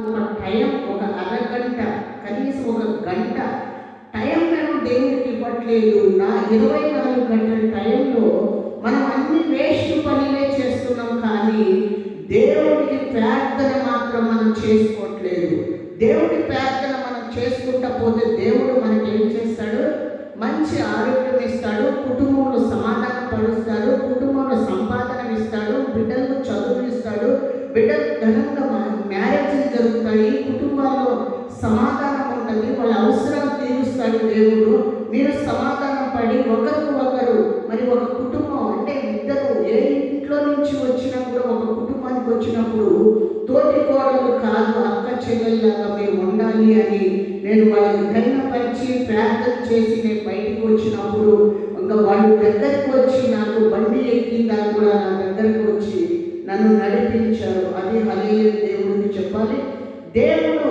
ఒక టైం, ఒక అరగంట, కనీసం ఒక గంట టైం మేము దేవుడికి ఇవ్వట్లేదు. 24 గంటల టైంలో మనం అన్ని వేస్ట్ పనులే చేస్తున్నాం, కానీ దేవుడికి ప్రార్థన మాత్రం మనం చేసుకోవట్లేదు. దేవుడి ప్రార్థన మనం చేసుకుంటా పోతే దేవుడు మనకి ఏం చేస్తాడు? మంచి ఆరోగ్యం ఇస్తాడు, కుటుంబంలో సమాధానం పరుస్తాడు, కుటుంబంలో సంపాదన ఇస్తాడు, బిడ్డలకు చదువు ఇస్తాడు, బిడ్డలు ఘనంగా మ్యారేజ్లు జరుగుతాయి, కుటుంబాల్లో సమాధానం ఉంటుంది, వాళ్ళ అవసరాలు తీరుస్తాడు దేవుడు. మీరు సమాధానం పడి ఒకరికి ఒకరు, మరి ఒక కుటుంబం అంటే ఇద్దరు ఏ ఇంట్లో నుంచి వచ్చినా కూడా ఒక కుటుంబానికి వచ్చినప్పుడు తోటి కోడలు కాదు, అక్క చెల్లెల్లాగా మేము ఉండాలి అని నేను వాళ్ళని ధైర్యపరిచి ప్రార్థన చేసి నేను బయటికి వచ్చినప్పుడు ఇంకా వాళ్ళు దగ్గరికి వచ్చి నాకు బండి ఎక్కిందా కూడా నా దగ్గరకు వచ్చి నన్ను నడిపించారు. అది హల్లెలూయా దేవుడికి చెప్పాలి. దేవుడు